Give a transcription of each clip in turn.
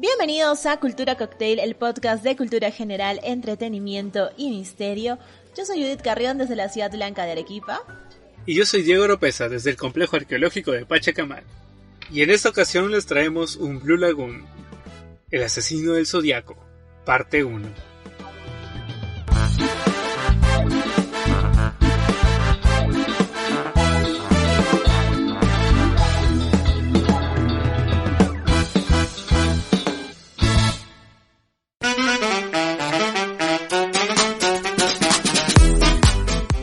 Bienvenidos a Cultura Cocktail, el podcast de cultura general, entretenimiento y misterio. Yo soy Judith Carrión desde la ciudad blanca de Arequipa. Y yo soy Diego Oropesa desde el complejo arqueológico de Pachacamac. Y en esta ocasión les traemos un Blue Lagoon, el asesino del Zodiaco, parte 1.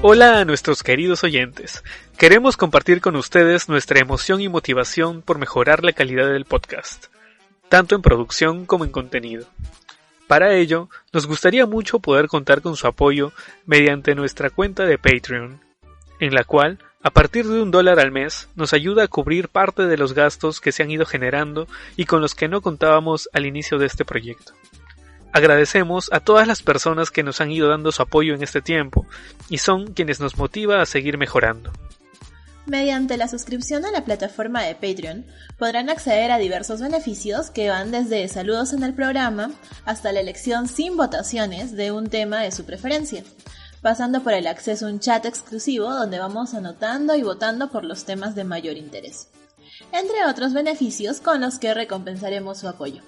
Hola a nuestros queridos oyentes. Queremos compartir con ustedes nuestra emoción y motivación por mejorar la calidad del podcast, tanto en producción como en contenido. Para ello, nos gustaría mucho poder contar con su apoyo mediante nuestra cuenta de Patreon, en la cual, a partir de $1 al mes, nos ayuda a cubrir parte de los gastos que se han ido generando y con los que no contábamos al inicio de este proyecto. Agradecemos a todas las personas que nos han ido dando su apoyo en este tiempo y son quienes nos motiva a seguir mejorando. Mediante la suscripción a la plataforma de Patreon podrán acceder a diversos beneficios que van desde saludos en el programa hasta la elección sin votaciones de un tema de su preferencia, pasando por el acceso a un chat exclusivo donde vamos anotando y votando por los temas de mayor interés, entre otros beneficios con los que recompensaremos su apoyo.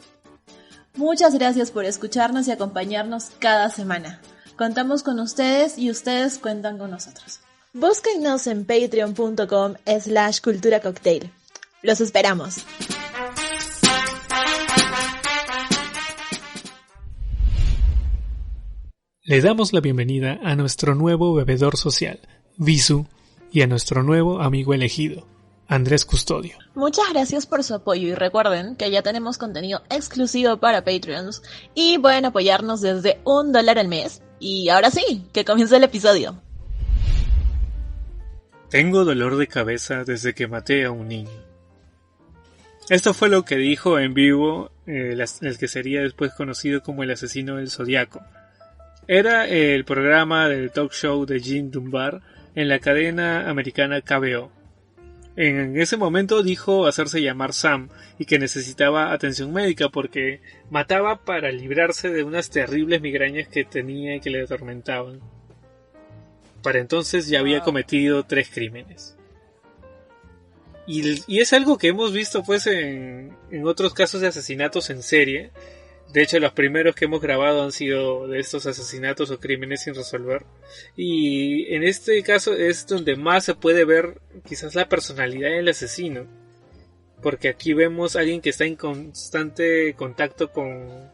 Muchas gracias por escucharnos y acompañarnos cada semana. Contamos con ustedes y ustedes cuentan con nosotros. Búsquennos en patreon.com/culturacocktail. Los esperamos. Le damos la bienvenida a nuestro nuevo bebedor social, Visu, y a nuestro nuevo amigo elegido, Andrés Custodio. Muchas gracias por su apoyo y recuerden que ya tenemos contenido exclusivo para Patreons y pueden apoyarnos desde $1 al mes. Y ahora sí, que comience el episodio. Tengo dolor de cabeza desde que maté a un niño. Esto fue lo que dijo en vivo el que sería después conocido como el asesino del Zodiaco. Era el programa del talk show de Jim Dunbar en la cadena americana KBO. En ese momento dijo hacerse llamar Sam y que necesitaba atención médica porque mataba para librarse de unas terribles migrañas que tenía y que le atormentaban. Para entonces ya había cometido 3 crímenes. Y es algo que hemos visto pues en otros casos de asesinatos en serie. De hecho, los primeros que hemos grabado han sido de estos asesinatos o crímenes sin resolver. Y en este caso es donde más se puede ver quizás la personalidad del asesino. Porque aquí vemos a alguien que está en constante contacto con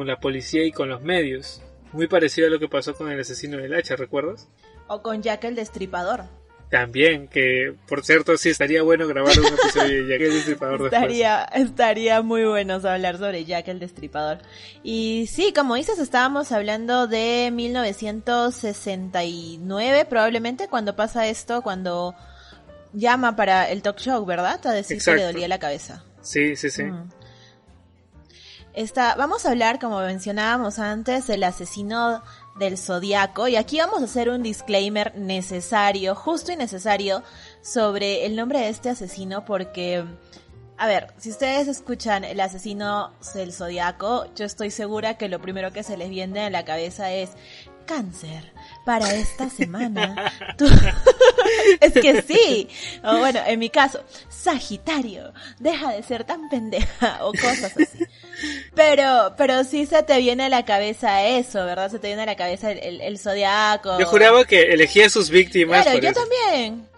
la policía y con los medios. Muy parecido a lo que pasó con el asesino del hacha, ¿recuerdas? O con Jack el Destripador. También, que por cierto sí estaría bueno grabar un episodio de Jack el Destripador después. Estaría muy bueno hablar sobre Jack el Destripador. Y sí, como dices, estábamos hablando de 1969 probablemente cuando pasa esto, cuando llama para el talk show, ¿verdad? A decir que le dolía la cabeza. Sí. Vamos a hablar, como mencionábamos antes, del asesino del Zodiaco, y aquí vamos a hacer un disclaimer necesario, justo y necesario, sobre el nombre de este asesino, porque, a ver, si ustedes escuchan el asesino del Zodiaco, yo estoy segura que lo primero que se les viene a la cabeza es Cáncer para esta semana. Es que sí. O bueno, en mi caso, Sagitario, deja de ser tan pendeja, o cosas así. Pero sí se te viene a la cabeza eso, ¿verdad? Se te viene a la cabeza el Zodiaco. Yo juraba que elegía a sus víctimas. Claro, yo también.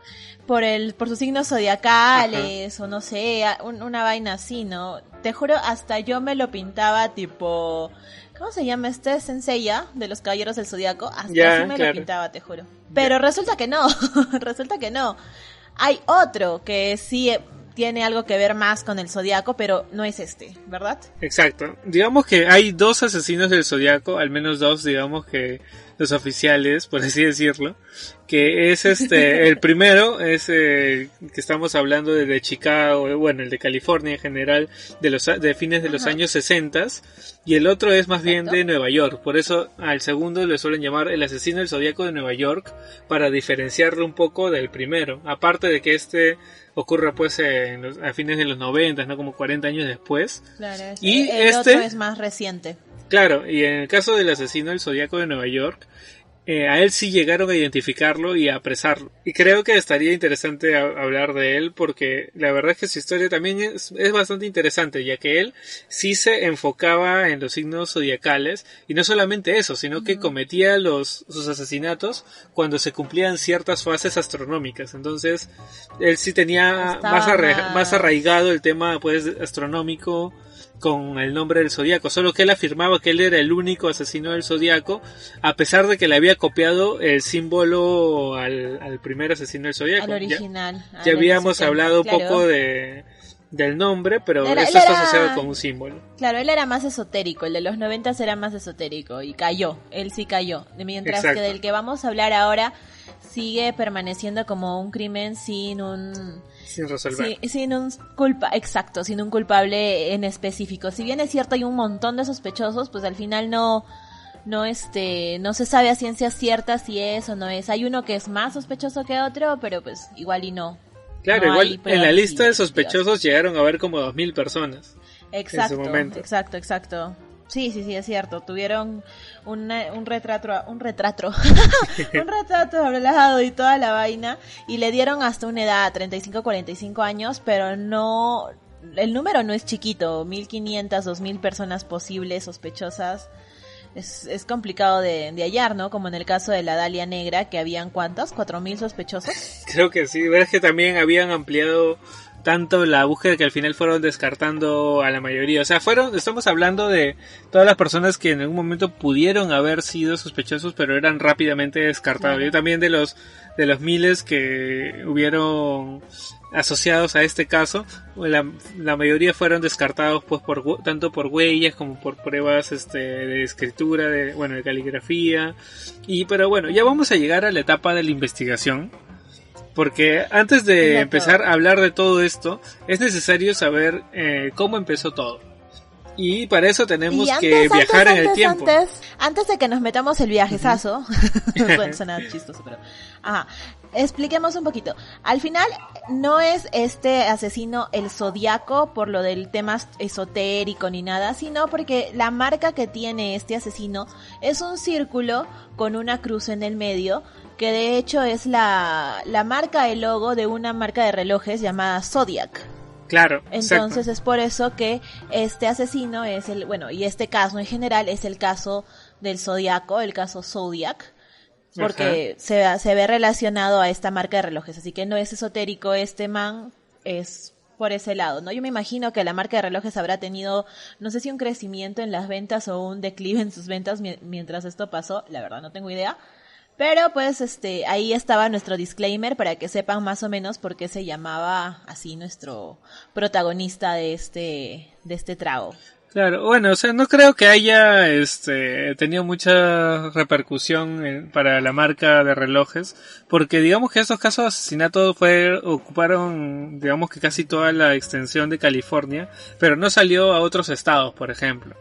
Por sus signos zodiacales. Ajá. O no sé, una vaina así, ¿no? Te juro, hasta yo me lo pintaba tipo... ¿Cómo se llama este? Senseiya, de los Caballeros del Zodiaco. Hasta así me lo pintaba, te juro. Pero resulta que no. Hay otro que sí tiene algo que ver más con el Zodiaco, pero no es este, ¿verdad? Exacto. Digamos que hay 2 asesinos del Zodiaco, al menos 2, digamos, que los oficiales, por así decirlo, que es el primero es que estamos hablando de Chicago, bueno, el de California en general, de fines de los años 60, y el otro es más bien de Nueva York. Por eso al segundo le suelen llamar el asesino del Zodíaco de Nueva York, para diferenciarlo un poco del primero. Aparte de que ocurre pues a fines de los 90, ¿no? Como 40 años después. Claro, y el otro es más reciente. Claro, y en el caso del asesino del Zodíaco de Nueva York, a él sí llegaron a identificarlo y a apresarlo. Y creo que estaría interesante hablar de él, porque la verdad es que su historia también es bastante interesante, ya que él sí se enfocaba en los signos zodiacales, y no solamente eso, sino que cometía sus asesinatos cuando se cumplían ciertas fases astronómicas. Entonces, él sí tenía más arraigado el tema pues astronómico con el nombre del Zodíaco, solo que él afirmaba que él era el único asesino del Zodíaco, a pesar de que le había copiado el símbolo al primer asesino del Zodíaco. Al original. Ya habíamos hablado un poco del nombre, pero esto está asociado con un símbolo. Claro, él era más esotérico, el de los 90 era más esotérico, y él sí cayó, mientras que del que vamos a hablar ahora sigue permaneciendo como un crimen sin resolver. Sin un culpable en específico. Si bien es cierto hay un montón de sospechosos, pues al final no se sabe a ciencia cierta si es o no es. Hay uno que es más sospechoso que otro, pero pues igual y no. Claro, no igual en la lista de sospechosos llegaron a haber como 2.000 personas. Exacto, en su momento. Exacto. Sí, es cierto. Tuvieron un retrato hablado y toda la vaina, y le dieron hasta una edad, 35, 45 años, pero no, el número no es chiquito, 1.500, 2.000 personas posibles sospechosas. Es complicado de hallar, ¿no? Como en el caso de la Dalia Negra, que habían ¿cuántos? ¿4.000 sospechosos? Creo que sí, verdad es que también habían ampliado tanto la búsqueda que al final fueron descartando a la mayoría. O sea, estamos hablando de todas las personas que en algún momento pudieron haber sido sospechosos, pero eran rápidamente descartados. Claro. Yo también de los miles que hubieron asociados a este caso, la mayoría fueron descartados pues tanto por huellas como por pruebas de escritura, de caligrafía. Pero bueno, ya vamos a llegar a la etapa de la investigación. Porque antes de empezar a hablar de todo esto, es necesario saber cómo empezó todo. Y para eso tenemos que viajar en el tiempo. Antes de que nos metamos el viajezazo, puede sonar chistoso, pero... Ajá, expliquemos un poquito. Al final, no es este asesino el Zodíaco por lo del tema esotérico ni nada, sino porque la marca que tiene este asesino es un círculo con una cruz en el medio, que de hecho es la marca, el logo de una marca de relojes llamada Zodiac. Claro. Entonces exacto. Es por eso que este asesino es y este caso en general es el caso del Zodíaco, el caso Zodiac, porque se ve relacionado a esta marca de relojes, así que no es esotérico este man, es por ese lado, ¿no? Yo me imagino que la marca de relojes habrá tenido, no sé si un crecimiento en las ventas o un declive en sus ventas mientras esto pasó, la verdad no tengo idea. Pero pues ahí estaba nuestro disclaimer para que sepan más o menos por qué se llamaba así nuestro protagonista de este trago. Claro, bueno, o sea, no creo que haya tenido mucha repercusión para la marca de relojes, porque digamos que estos casos de asesinato ocuparon, digamos que casi toda la extensión de California, pero no salió a otros estados, por ejemplo.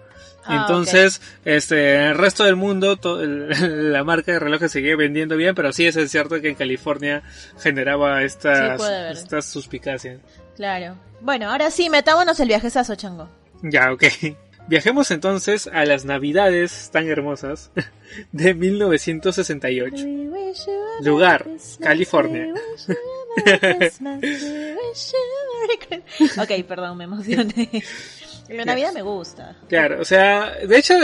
Entonces, en el resto del mundo la marca de relojes seguía vendiendo bien, pero sí es cierto que en California generaba estas suspicacias. Claro. Bueno, ahora sí, metámonos el viajezazo, chango. Ya, ok. Viajemos entonces a las Navidades tan hermosas de 1968. Lugar, California. Ok, perdón, me emocioné. La Navidad me gusta. Claro, o sea, de hecho,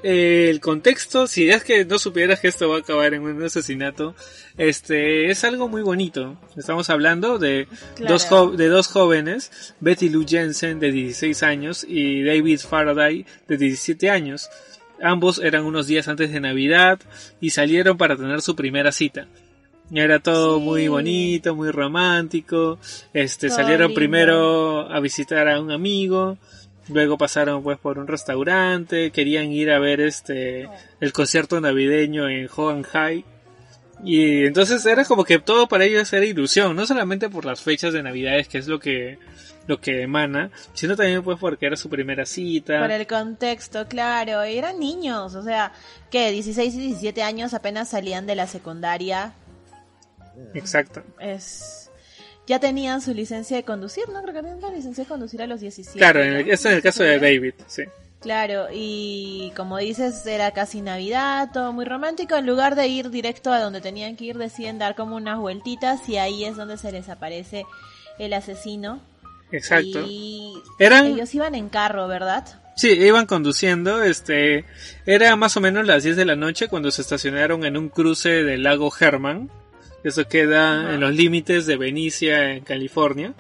el contexto, si es que no supieras que esto va a acabar en un asesinato, es algo muy bonito. Estamos hablando de dos jóvenes, Betty Lou Jensen de 16 años y David Faraday de 17 años. Ambos eran unos días antes de Navidad y salieron para tener su primera cita. Era todo muy bonito, muy romántico. Salieron lindo. Primero a visitar a un amigo. luego pasaron pues por un restaurante, querían ir a ver el concierto navideño en Hohenheim. Y entonces era como que todo para ellos era ilusión, no solamente por las fechas de Navidades, que es lo que emana, sino también pues porque era su primera cita. Por el contexto, claro, eran niños, o sea, que 16 y 17 años apenas salían de la secundaria. Exacto. Ya tenían su licencia de conducir, ¿no? Creo que tenían la licencia de conducir a los 17. Claro, esto en el caso de David, sí. Claro, y como dices, era casi Navidad, todo muy romántico. En lugar de ir directo a donde tenían que ir, deciden dar como unas vueltitas y ahí es donde se les aparece el asesino. Exacto. Y ellos iban en carro, ¿verdad? Sí, iban conduciendo, era más o menos las 10 de la noche cuando se estacionaron en un cruce del lago Herman. Eso queda en los límites de Benicia, en California.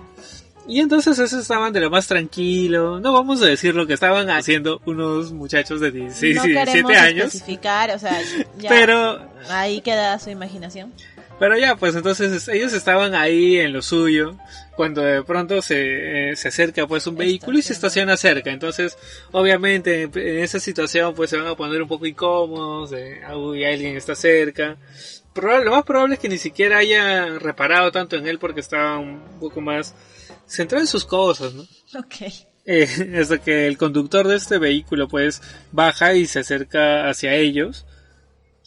Y entonces esos estaban de lo más tranquilo. No vamos a decir lo que estaban haciendo unos muchachos de 16 y 17 años. Especificar, o sea, ya pero ahí queda su imaginación. Pero ya, pues entonces ellos estaban ahí en lo suyo, cuando de pronto se acerca pues un vehículo y se estaciona cerca. Entonces, obviamente, en esa situación pues se van a poner un poco incómodos, uy, alguien está cerca. Lo más probable es que ni siquiera haya reparado tanto en él porque estaba un poco más centrado en sus cosas, ¿no? Ok. Hasta que el conductor de este vehículo pues baja y se acerca hacia ellos.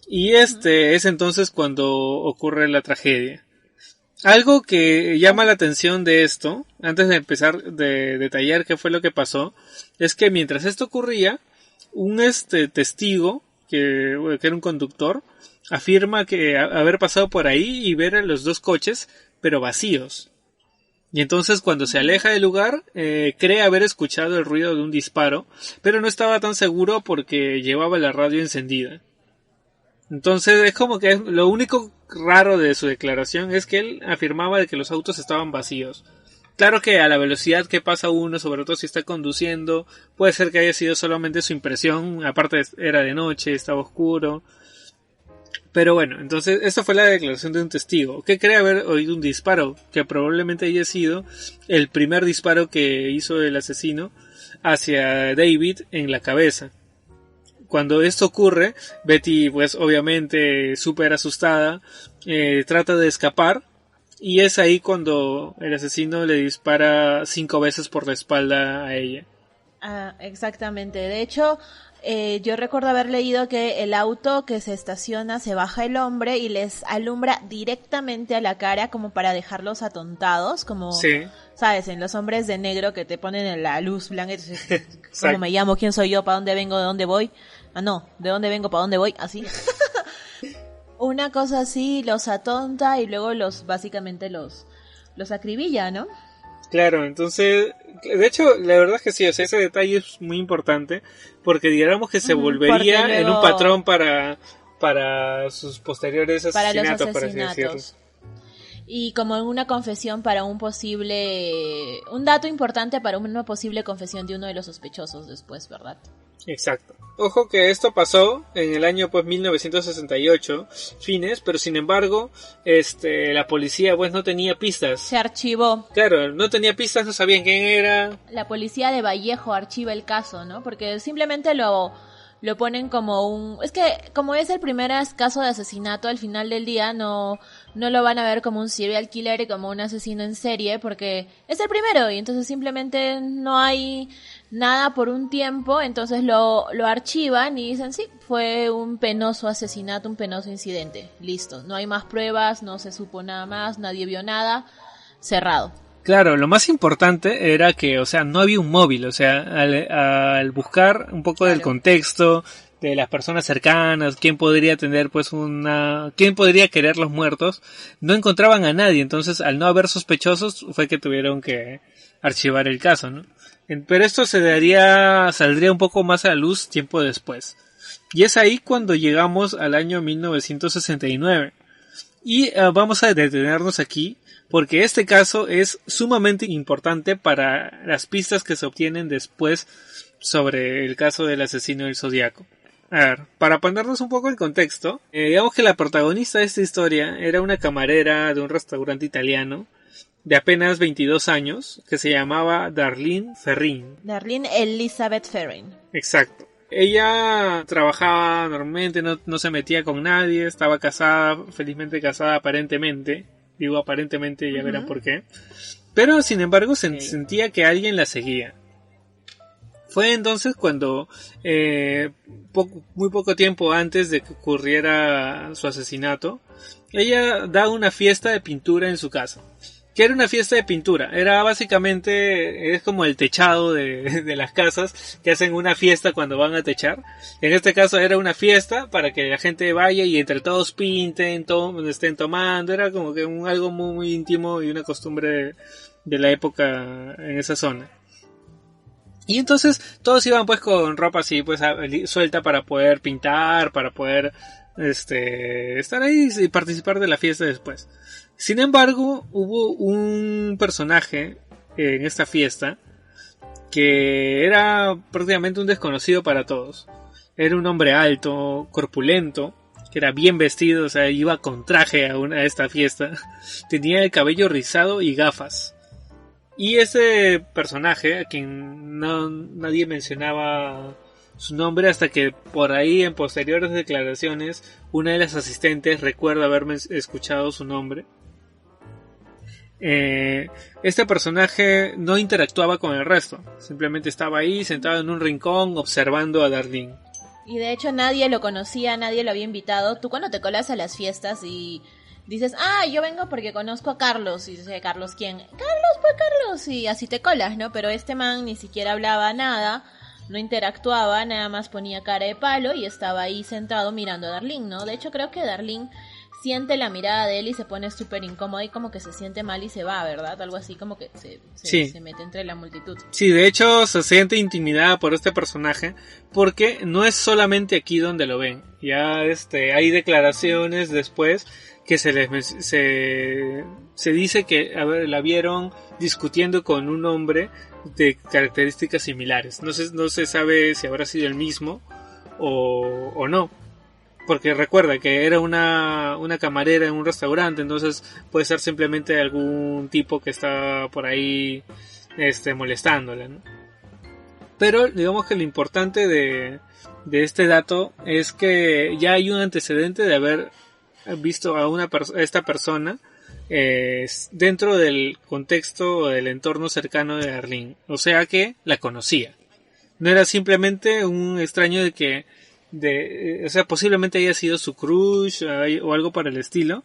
Y es entonces cuando ocurre la tragedia. Algo que llama la atención de esto, antes de empezar de detallar qué fue lo que pasó, es que mientras esto ocurría, un testigo, que era un conductor, afirma que haber pasado por ahí y ver a los dos coches, pero vacíos. Y entonces cuando se aleja del lugar, cree haber escuchado el ruido de un disparo, pero no estaba tan seguro porque llevaba la radio encendida. Entonces es como que lo único raro de su declaración es que él afirmaba de que los autos estaban vacíos. Claro que a la velocidad que pasa uno, sobre todo si está conduciendo, puede ser que haya sido solamente su impresión, aparte era de noche, estaba oscuro. Pero bueno, entonces esta fue la declaración de un testigo, que cree haber oído un disparo, que probablemente haya sido el primer disparo que hizo el asesino hacia David en la cabeza. Cuando esto ocurre, Betty, pues obviamente súper asustada, trata de escapar y es ahí cuando el asesino le dispara 5 veces por la espalda a ella. Ah, exactamente. De hecho, yo recuerdo haber leído que el auto que se estaciona se baja el hombre y les alumbra directamente a la cara como para dejarlos atontados, como, sí, ¿sabes? En los hombres de negro que te ponen en la luz blanca, ¿cómo me llamo? ¿Quién soy yo? ¿Para dónde vengo? ¿De dónde voy? Ah, no, ¿de dónde vengo? ¿Para dónde voy? Así. Una cosa así los atonta y luego básicamente los acribilla, ¿no? Claro, entonces, de hecho, la verdad es que sí, o sea, ese detalle es muy importante porque digamos que se volvería luego en un patrón para sus posteriores asesinatos, para los asesinatos. Y como en una confesión para un dato importante para una posible confesión de uno de los sospechosos después, ¿verdad? Exacto. Ojo que esto pasó en el año pues 1968, fines, pero sin embargo, la policía pues no tenía pistas. Se archivó. Claro, no tenía pistas, no sabían quién era. La policía de Vallejo archiva el caso, ¿no? Porque simplemente lo ponen como es que como es el primer caso de asesinato, al final del día no lo van a ver como un serial killer y como un asesino en serie porque es el primero y entonces simplemente no hay nada por un tiempo, entonces lo archivan y dicen sí, fue un penoso asesinato, un penoso incidente, listo, no hay más pruebas, no se supo nada más, nadie vio nada, cerrado. Claro, lo más importante era que, o sea, no había un móvil, o sea, al buscar un poco del contexto de las personas cercanas, quién podría tener pues quién podría querer los muertos, no encontraban a nadie, entonces al no haber sospechosos fue que tuvieron que archivar el caso, ¿no? Pero esto saldría un poco más a la luz tiempo después. Y es ahí cuando llegamos al año 1969. Y vamos a detenernos aquí porque este caso es sumamente importante para las pistas que se obtienen después sobre el caso del asesino del Zodíaco. A ver, para ponernos un poco en contexto, digamos que la protagonista de esta historia era una camarera de un restaurante italiano de apenas 22 años, que se llamaba Darlene Ferrin. Darlene Elizabeth Ferrin. Exacto. Ella trabajaba normalmente, no se metía con nadie, estaba casada, felizmente casada aparentemente. Digo aparentemente, ya verán por qué. Pero sin embargo sentía que alguien la seguía. Fue entonces cuando, muy poco tiempo antes de que ocurriera su asesinato, ella da una fiesta de pintura en su casa. ¿Qué era una fiesta de pintura? Era básicamente, es como el techado de las casas, que hacen una fiesta cuando van a techar. En este caso era una fiesta para que la gente vaya y entre todos pinten, estén tomando. Era como que algo muy, muy íntimo y una costumbre de la época en esa zona. Y entonces todos iban pues con ropa así pues suelta para poder pintar, para poder estar ahí y participar de la fiesta después. Sin embargo, hubo un personaje en esta fiesta que era prácticamente un desconocido para todos. Era un hombre alto, corpulento, que era bien vestido, o sea, iba con traje a esta fiesta. Tenía el cabello rizado y gafas. Y ese personaje, a quien nadie mencionaba su nombre hasta que por ahí en posteriores declaraciones una de las asistentes recuerda haberme escuchado su nombre. Este personaje no interactuaba con el resto, simplemente estaba ahí sentado en un rincón observando a Darlene. Y de hecho nadie lo conocía, nadie lo había invitado. Tú cuando te colas a las fiestas y dices, yo vengo porque conozco a Carlos, y dice, ¿Carlos quién? Carlos, pues Carlos, y así te colas, ¿no? Pero este man ni siquiera hablaba nada, no interactuaba, nada más ponía cara de palo y estaba ahí sentado mirando a Darlene, ¿no? De hecho creo que Darlene siente la mirada de él y se pone súper incómoda y como que se siente mal y se va, ¿verdad? Algo así como que se mete entre la multitud. Sí, de hecho se siente intimidada por este personaje porque no es solamente aquí donde lo ven. Ya hay declaraciones después que se dice que la vieron discutiendo con un hombre de características similares. No se sabe si habrá sido el mismo o no. Porque recuerda que era una camarera en un restaurante, entonces puede ser simplemente algún tipo que está por ahí molestándola, ¿no? Pero digamos que lo importante de este dato es que ya hay un antecedente de haber visto a esta persona dentro del contexto o del entorno cercano de Darlene. O sea que la conocía. No era simplemente un extraño o sea, posiblemente haya sido su crush o algo para el estilo,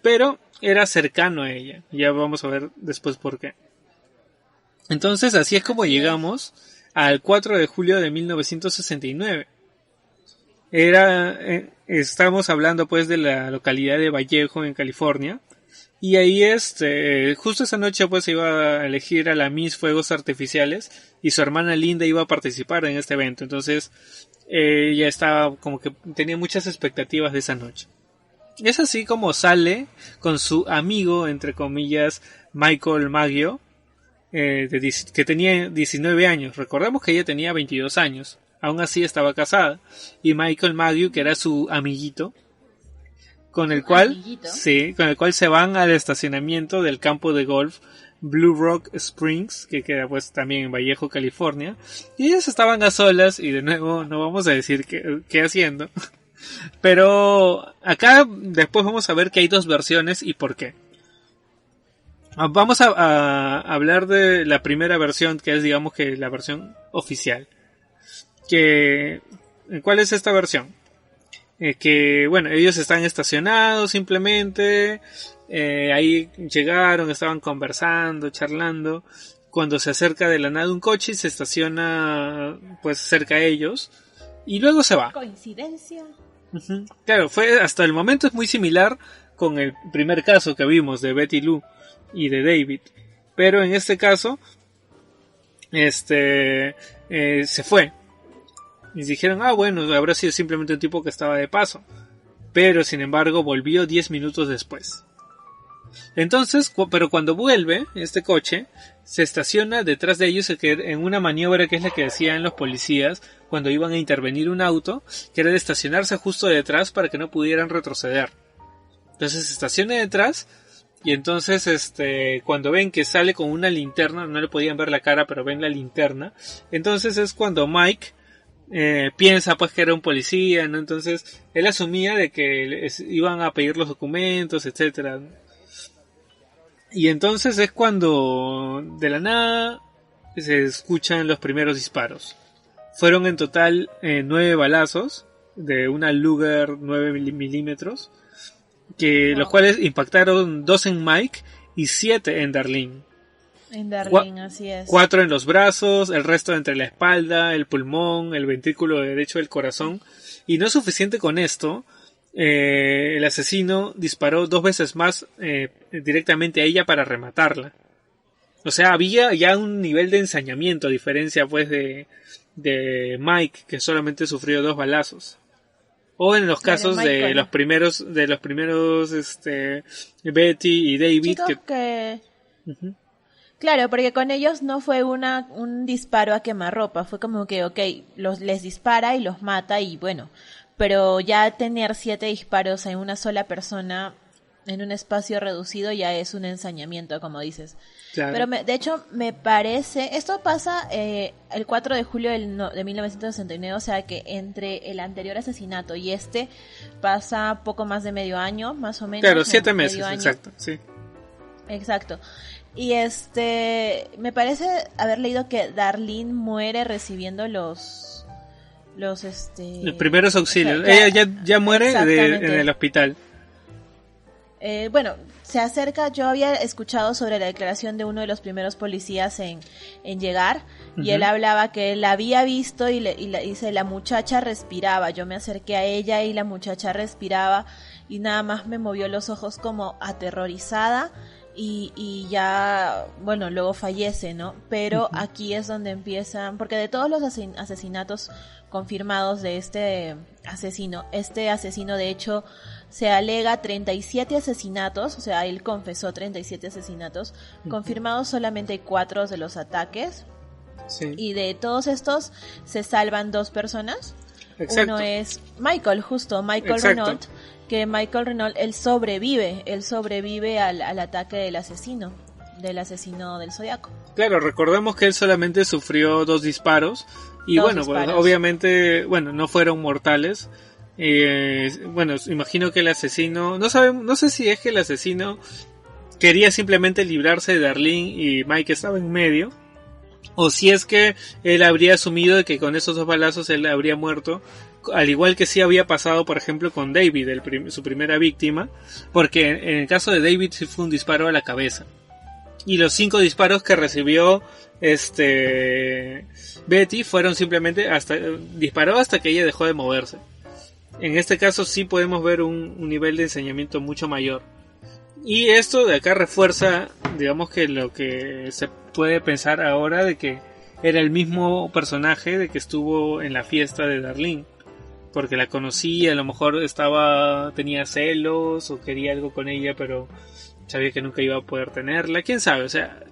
pero era cercano a ella. Ya vamos a ver después por qué. Entonces así es como llegamos al 4 de julio de 1969. Estamos hablando pues de la localidad de Vallejo en California, y ahí justo esa noche pues se iba a elegir a la Miss Fuegos Artificiales y su hermana Linda iba a participar en este evento. Entonces ella estaba como que tenía muchas expectativas de esa noche. Es así como sale con su amigo, entre comillas, Michael Maggio, que tenía 19 años. Recordemos que ella tenía 22 años. Aún así estaba casada. Y Michael Maggio, que era su amiguito, con el cual se van al estacionamiento del campo de golf Blue Rock Springs, que queda pues también en Vallejo, California. Y ellos estaban a solas, y de nuevo no vamos a decir qué haciendo. Pero acá después vamos a ver que hay dos versiones y por qué. Vamos a hablar de la primera versión, que es digamos que la versión oficial. ¿Cuál es esta versión? Que bueno, ellos están estacionados simplemente, ahí llegaron, estaban conversando, charlando, cuando se acerca de la nada un coche y se estaciona pues cerca a ellos y luego se va. ¿Coincidencia? Uh-huh. Claro, hasta el momento es muy similar con el primer caso que vimos de Betty Lou y de David, pero en este caso se fue. Y dijeron, bueno, habrá sido simplemente un tipo que estaba de paso. Pero sin embargo volvió 10 minutos después. Entonces, pero cuando vuelve este coche, se estaciona detrás de ellos en una maniobra que es la que hacían los policías cuando iban a intervenir un auto, que era de estacionarse justo detrás para que no pudieran retroceder. Entonces se estaciona detrás Y entonces, cuando ven que sale con una linterna, no le podían ver la cara, pero ven la linterna. Entonces es cuando Mike piensa pues que era un policía, ¿no? Entonces él asumía de que iban a pedir los documentos, etcétera. Y entonces es cuando de la nada se escuchan los primeros disparos. Fueron en total 9 balazos de una Luger 9 milímetros, que los cuales impactaron 2 en Mike y 7 en Darlene. En Darlene, así es. 4 en los brazos, el resto entre la espalda, el pulmón, el ventrículo derecho del corazón. Y no es suficiente con esto, el asesino disparó 2 veces más directamente a ella para rematarla. O sea, había ya un nivel de ensañamiento, a diferencia pues de Mike, que solamente sufrió 2 balazos. O en los casos de los primeros Betty y David, que... Uh-huh. Claro, porque con ellos no fue un disparo a quemarropa, fue como que, les dispara y los mata y bueno, pero ya tener 7 disparos en una sola persona en un espacio reducido ya es un ensañamiento, como dices. Claro. Pero de hecho me parece, esto pasa el 4 de julio de 1969, o sea que entre el anterior asesinato y pasa poco más de medio año, más o menos. Claro, 7 meses, exacto, sí. Exacto. Y me parece haber leído que Darlene muere recibiendo los primeros auxilios. O sea, ella ya muere en el hospital. Bueno, se acerca, yo había escuchado sobre la declaración de uno de los primeros policías en llegar, y él hablaba que él la había visto y dice, la muchacha respiraba, yo me acerqué a ella y la muchacha respiraba y nada más me movió los ojos como aterrorizada y ya, bueno, luego fallece, ¿no? Pero aquí es donde empiezan, porque de todos los asesinatos confirmados de este asesino de hecho se alega 37 asesinatos, o sea, él confesó 37 asesinatos, confirmados solamente 4 de los ataques, sí. Y de todos estos se salvan 2 personas. Exacto. Uno es Michael Renault, que Michael Renault, él sobrevive al ataque del asesino del Zodiaco. Claro, recordemos que él solamente sufrió 2 disparos, y bueno, pues, obviamente, no fueron mortales. Bueno, imagino que el asesino, no sé si es que el asesino quería simplemente librarse de Darlene y Mike estaba en medio, o si es que él habría asumido de que con esos 2 balazos él habría muerto, al igual que sí había pasado por ejemplo con David, su primera víctima, porque en el caso de David sí fue un disparo a la cabeza, y los 5 disparos que recibió Betty fueron simplemente disparó hasta que ella dejó de moverse. En este caso sí podemos ver un nivel de ensañamiento mucho mayor. Y esto de acá refuerza, digamos, que lo que se puede pensar ahora de que era el mismo personaje de que estuvo en la fiesta de Darlene. Porque la conocía, a lo mejor tenía celos o quería algo con ella, pero sabía que nunca iba a poder tenerla. ¿Quién sabe? O sea,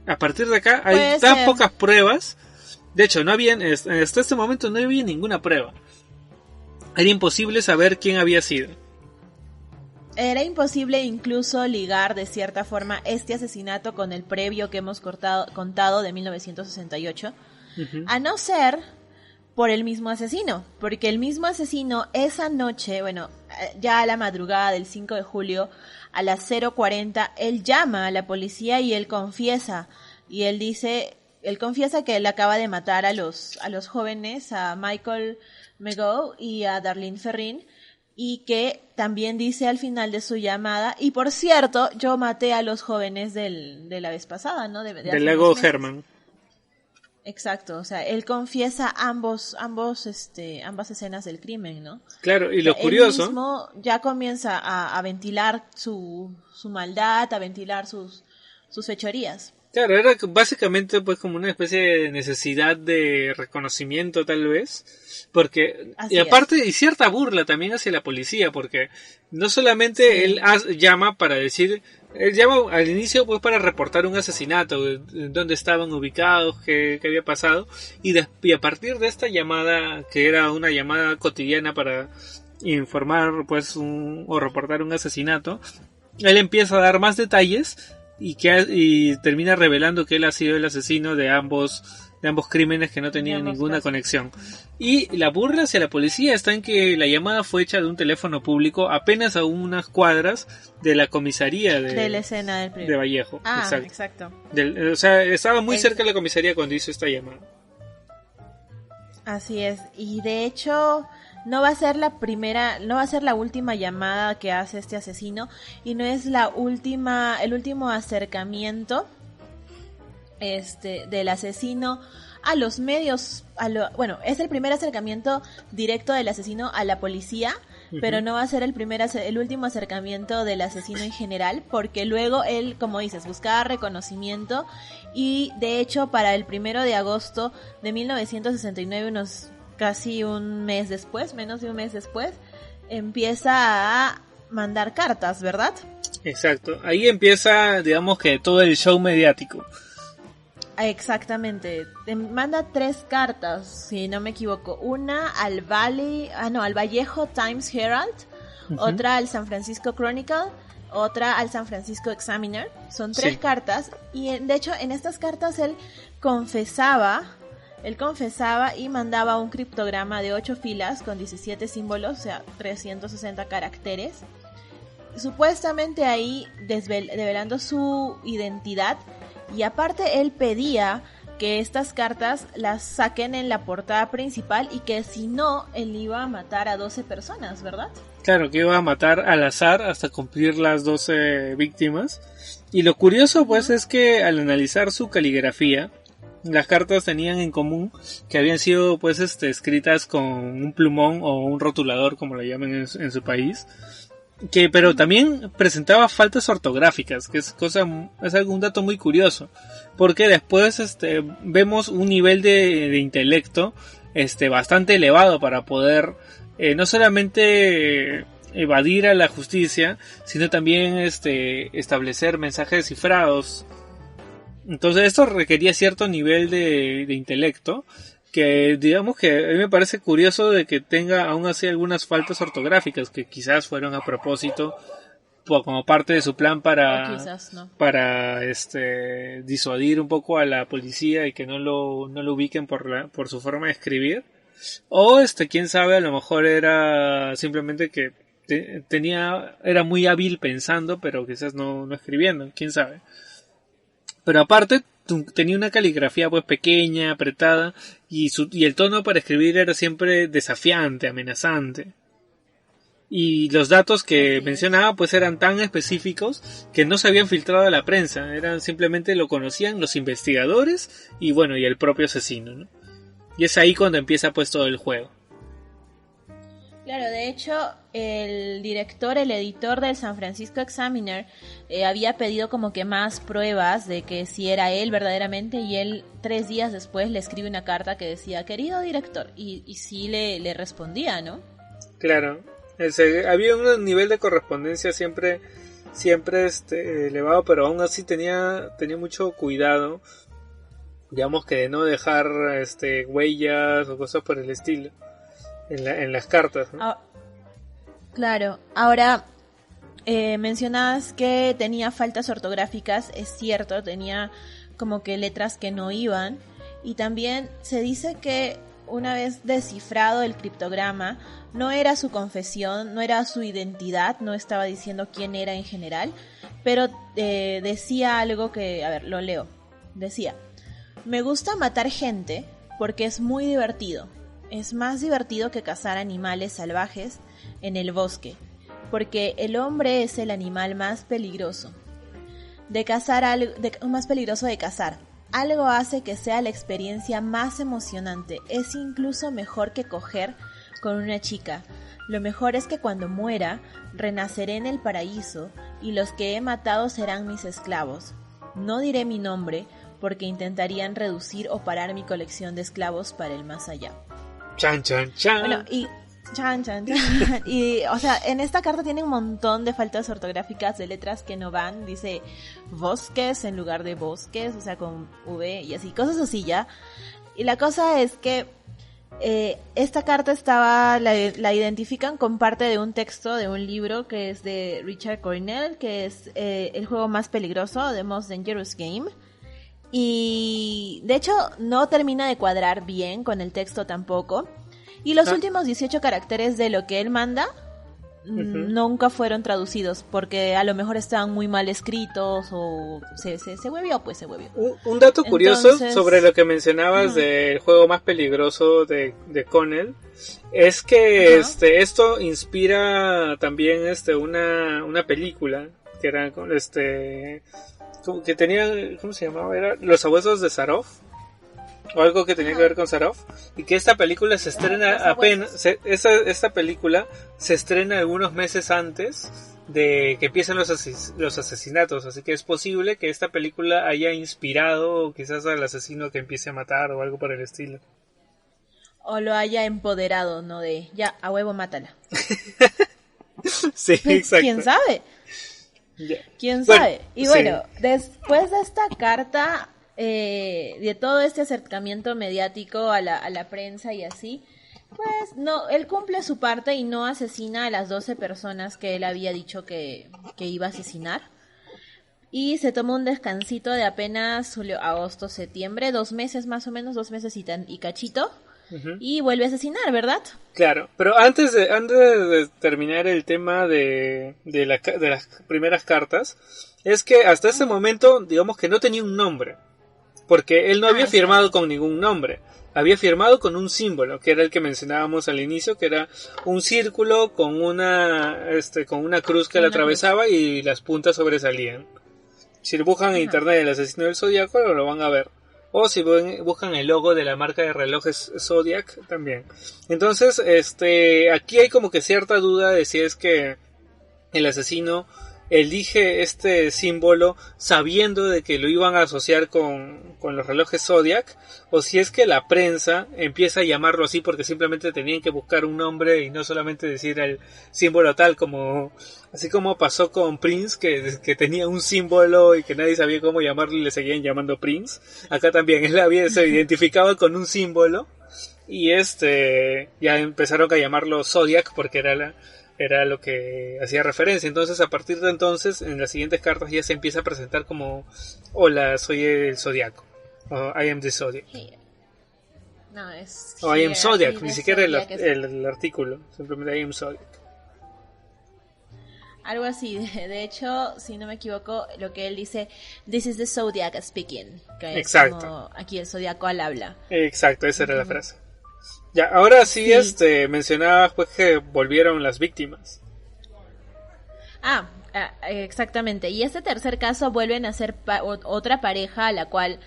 a partir de acá hay tan pocas pruebas. De hecho, hasta este momento no había ninguna prueba. Era imposible saber quién había sido. Era imposible incluso ligar de cierta forma este asesinato con el previo que hemos contado de 1968, a no ser por el mismo asesino, porque el mismo asesino esa noche, ya a la madrugada del 5 de julio, a las 0:40, él llama a la policía y él confiesa, él confiesa que él acaba de matar a los jóvenes, a Michael McGough y a Darlene Ferrin, y que también dice al final de su llamada, y por cierto, yo maté a los jóvenes de la vez pasada, ¿no? Del lago Herman. Exacto, o sea, él confiesa ambas escenas del crimen, ¿no? Claro, y lo curioso... Él mismo ya comienza a ventilar su maldad, a ventilar sus fechorías. Claro, era básicamente pues como una especie de necesidad de reconocimiento tal vez, porque y aparte y cierta burla también hacia la policía, porque no solamente él llama para decir, él llama al inicio pues para reportar un asesinato, dónde estaban ubicados, qué había pasado, y a partir de esta llamada, que era una llamada cotidiana para informar pues o reportar un asesinato, él empieza a dar más detalles y termina revelando que él ha sido el asesino de ambos crímenes que no tenían ninguna conexión. Y la burla hacia la policía está en que la llamada fue hecha de un teléfono público apenas a unas cuadras de la comisaría de la escena de Vallejo. Exacto. O sea, estaba muy cerca de la comisaría cuando hizo esta llamada. Así es, y de hecho no va a ser la última llamada que hace este asesino, y no es el último acercamiento del asesino a los medios, es el primer acercamiento directo del asesino a la policía, pero no va a ser el último acercamiento del asesino en general, porque luego él, como dices, buscaba reconocimiento, y de hecho para el 1 de agosto de 1969, casi un mes después, menos de un mes después, empieza a mandar cartas, ¿verdad? Exacto, ahí empieza, digamos que todo el show mediático. Exactamente, manda 3 cartas, si no me equivoco, una al Vallejo Times Herald, otra al San Francisco Chronicle, otra al San Francisco Examiner. Son 3 cartas, y de hecho en estas cartas él confesaba y mandaba un criptograma de 8 filas con 17 símbolos, o sea, 360 caracteres, supuestamente ahí develando su identidad. Y aparte él pedía que estas cartas las saquen en la portada principal, y que si no, él iba a matar a 12 personas, ¿verdad? Claro, que iba a matar al azar hasta cumplir las 12 víctimas. Y lo curioso pues es que al analizar su caligrafía, las cartas tenían en común que habían sido pues escritas con un plumón o un rotulador, como lo llaman en su país. Pero también presentaba faltas ortográficas, que es algún dato muy curioso, porque después vemos un nivel de intelecto bastante elevado para poder no solamente evadir a la justicia, sino también establecer mensajes cifrados. Entonces esto requería cierto nivel de intelecto, que digamos que a mí me parece curioso de que tenga aún así algunas faltas ortográficas que quizás fueron a propósito como parte de su plan para disuadir un poco a la policía y que no lo ubiquen por su forma de escribir, o quién sabe, a lo mejor era simplemente que era muy hábil pensando, pero quizás no escribiendo, quién sabe. Pero aparte tenía una caligrafía pues pequeña, apretada, y el tono para escribir era siempre desafiante, amenazante. Y los datos que mencionaba pues eran tan específicos que no se habían filtrado a la prensa, simplemente lo conocían los investigadores y el propio asesino, ¿no? Y es ahí cuando empieza pues todo el juego. Claro, de hecho, el editor del San Francisco Examiner había pedido como que más pruebas de que si era él verdaderamente, y él 3 días después le escribe una carta que decía, querido director, y sí le respondía, ¿no? Claro, había un nivel de correspondencia siempre elevado, pero aún así tenía mucho cuidado, digamos, que de no dejar huellas o cosas por el estilo en las cartas, ¿no? Claro, ahora mencionabas que tenía faltas ortográficas, es cierto, tenía como que letras que no iban, y también se dice que una vez descifrado el criptograma, no era su confesión, no era su identidad, no estaba diciendo quién era en general, pero decía algo que, a ver, lo leo, decía, me gusta matar gente porque es muy divertido. Es más divertido que cazar animales salvajes en el bosque, porque el hombre es el animal más peligroso de cazar. Algo hace que sea la experiencia más emocionante. Es incluso mejor que coger con una chica. Lo mejor es que cuando muera, renaceré en el paraíso y los que he matado serán mis esclavos. No diré mi nombre porque intentarían reducir o parar mi colección de esclavos para el más allá. Chan, chan, chan. Bueno, y chan, chan, chan. Y, o sea, en esta carta tiene un montón de faltas ortográficas, de letras que no van. Dice bosques en lugar de bosques, o sea, con V y así, cosas así ya. Y la cosa es que esta carta la identifican con parte de un texto de un libro que es de Richard Cornell, que es el juego más peligroso, The Most Dangerous Game. Y de hecho no termina de cuadrar bien con el texto tampoco. Y los últimos 18 caracteres de lo que él manda nunca fueron traducidos porque a lo mejor estaban muy mal escritos o se huevió. Un dato curioso sobre lo que mencionabas del juego más peligroso de Connell es que esto inspira también una película que era que tenía, ¿cómo se llamaba? Era Los abuesos de Sarov o algo que tenía que ver con Sarov, y que esta película se estrena esta película se estrena algunos meses antes de que empiecen los asesinatos, así que es posible que esta película haya inspirado quizás al asesino que empiece a matar o algo por el estilo. O lo haya empoderado, ¿no? De ya, a huevo, mátala. Sí, exacto. ¿Quién sabe? ¿Quién sabe? Y bueno, después de esta carta, de todo este acercamiento mediático a la prensa y así, pues no, él cumple su parte y no asesina a las 12 personas que él había dicho que iba a asesinar. Y se toma un descansito de apenas julio, agosto, septiembre, 2 meses más o menos, 2 meses y cachito. Y vuelve a asesinar, ¿verdad? Claro, pero antes de terminar el tema de las primeras cartas, es que hasta ese momento, digamos que no tenía un nombre, porque él no había firmado con ningún nombre, había firmado con un símbolo, que era el que mencionábamos al inicio, que era un círculo con una cruz que la atravesaba y las puntas sobresalían. Si buscan en internet el asesino del Zodíaco, lo van a ver. O si buscan el logo de la marca de relojes Zodiac también. Entonces, aquí hay como que cierta duda de si es que el asesino elige este símbolo sabiendo de que lo iban a asociar con los relojes Zodiac, o si es que la prensa empieza a llamarlo así porque simplemente tenían que buscar un nombre y no solamente decir el símbolo tal, así como pasó con Prince, que tenía un símbolo y que nadie sabía cómo llamarlo y le seguían llamando Prince. Acá también se identificaba con un símbolo y ya empezaron a llamarlo Zodiac porque era lo que hacía referencia. Entonces, a partir de entonces, en las siguientes cartas ya se empieza a presentar como: hola, soy el Zodiaco, o I am the Zodiac. No, es o I am Zodiac, ni siquiera el artículo, simplemente I am Zodiac. Algo así, de hecho, si no me equivoco, lo que él dice: This is the Zodiac speaking, que exacto. Es como aquí el Zodiaco al habla. Exacto, esa era la frase. Ya, ahora sí, mencionabas pues que volvieron las víctimas. Exactamente. Y este tercer caso vuelven a ser otra pareja a la cual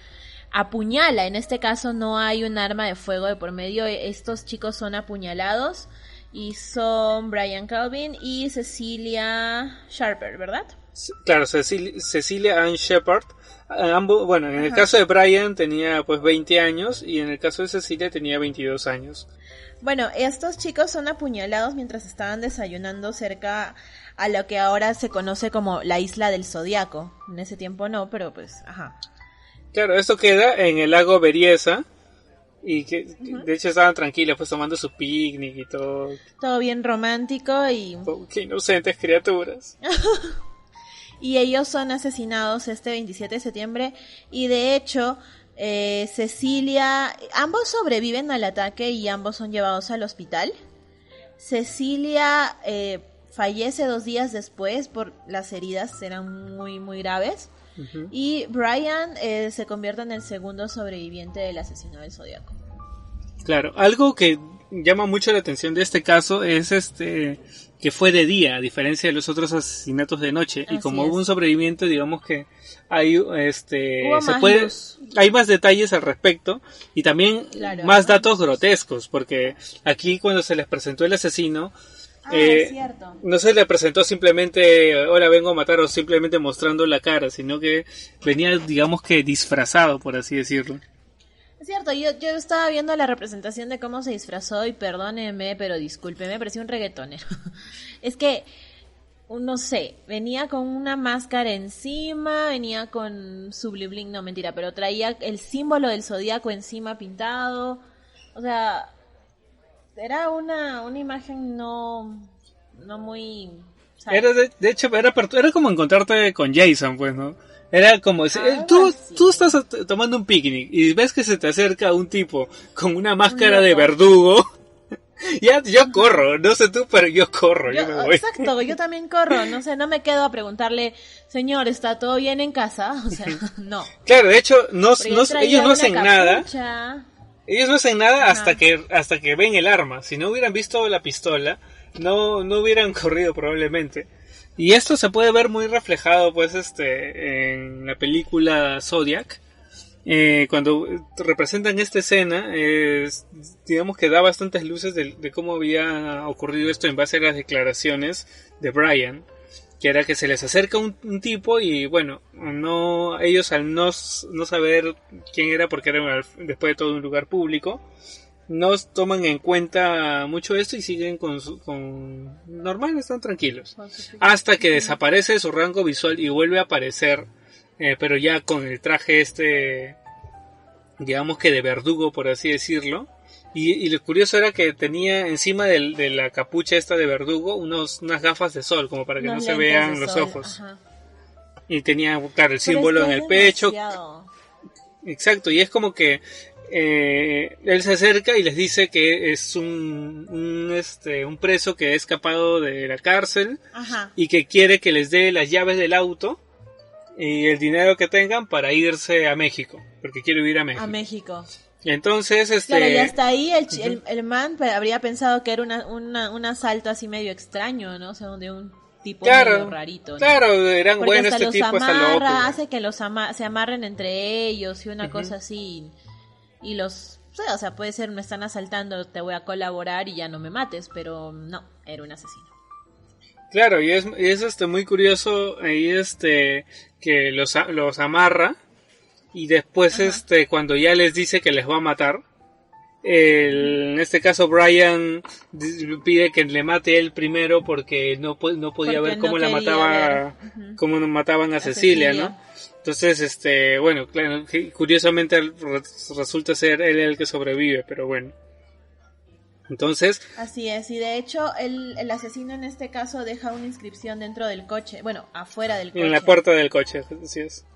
apuñala. En este caso no hay un arma de fuego de por medio. Estos chicos son apuñalados y son Brian Calvin y Cecilia Sharper, ¿verdad? Claro, Cecilia Ann Shepard. Ambos, bueno, en el caso de Brian tenía pues 20 años y en el caso de Cecilia tenía 22 años. Bueno, estos chicos son apuñalados mientras estaban desayunando cerca a lo que ahora se conoce como la Isla del Zodiaco. En ese tiempo no, pero pues, Claro, esto queda en el lago Berryessa y que de hecho estaban tranquilos pues tomando su picnic y todo. Todo bien romántico y... Qué inocentes criaturas. Y ellos son asesinados este 27 de septiembre y de hecho Cecilia, ambos sobreviven al ataque y ambos son llevados al hospital. Cecilia fallece 2 días después por las heridas, eran muy muy graves. Y Brian se convierte en el segundo sobreviviente del asesino del Zodíaco. Claro, algo que llama mucho la atención de este caso es que fue de día, a diferencia de los otros asesinatos de noche. Así y como hubo un sobreviviente, digamos que hay hay más detalles al respecto y también más datos grotescos, porque aquí cuando se les presentó el asesino, no se le presentó simplemente hola vengo a matar o simplemente mostrando la cara, sino que venía digamos que disfrazado, por así decirlo. Es cierto, yo estaba viendo la representación de cómo se disfrazó y perdóneme, pero discúlpeme, parecía un reggaetonero. Es que, no sé, venía con una máscara encima, venía con su bling bling, no mentira, pero traía el símbolo del zodíaco encima pintado. O sea, era una imagen no muy... Era de hecho, era como encontrarte con Jason, pues, ¿no? Era como, tú estás tomando un picnic y ves que se te acerca un tipo con una máscara de verdugo. Ya, yo corro, no sé tú, pero yo corro, yo me voy. Exacto, yo también corro, no sé, no me quedo a preguntarle, señor, ¿está todo bien en casa? O sea, no. Claro, de hecho, ellos no hacen nada. Ellos no hacen nada hasta que ven el arma. Si no hubieran visto la pistola, no hubieran corrido probablemente. Y esto se puede ver muy reflejado, pues, en la película Zodiac. Cuando representan esta escena, digamos que da bastantes luces de cómo había ocurrido esto en base a las declaraciones de Brian, que era que se les acerca un tipo y bueno, ellos al no saber quién era, porque era después de todo un lugar público, no toman en cuenta mucho esto y siguen con normal, están tranquilos, hasta que desaparece su rango visual y vuelve a aparecer, pero ya con el traje digamos que de verdugo, por así decirlo. Y lo curioso era que tenía encima de la capucha esta de verdugo unas gafas de sol, como para que no se vean los ojos. Ajá. Y tenía, claro, el símbolo en el pecho. Exacto, y es como que él se acerca y les dice que es un preso que ha escapado de la cárcel. Ajá. Y que quiere que les dé las llaves del auto y el dinero que tengan para irse a México, porque quiere ir a México. A México. Entonces, Claro, y hasta ahí el man habría pensado que era un asalto así medio extraño, ¿no? O sea, de un tipo medio rarito, ¿no? Claro, eran porque bueno, este tipo está loco. Hace que se amarren entre ellos y una cosa así, y o sea, puede ser, me están asaltando, te voy a colaborar y ya no me mates, pero no, era un asesino. Claro, y es muy curioso ahí que los amarra y después cuando ya les dice que les va a matar, en este caso Brian pide que le mate él primero porque no podía ver cómo la mataba, cómo mataban a Cecilia, ¿no? Entonces, bueno, claro, curiosamente resulta ser él el que sobrevive, pero bueno. Entonces, así es, y de hecho el asesino en este caso deja una inscripción dentro del coche, bueno, afuera del coche. En la puerta del coche, así es.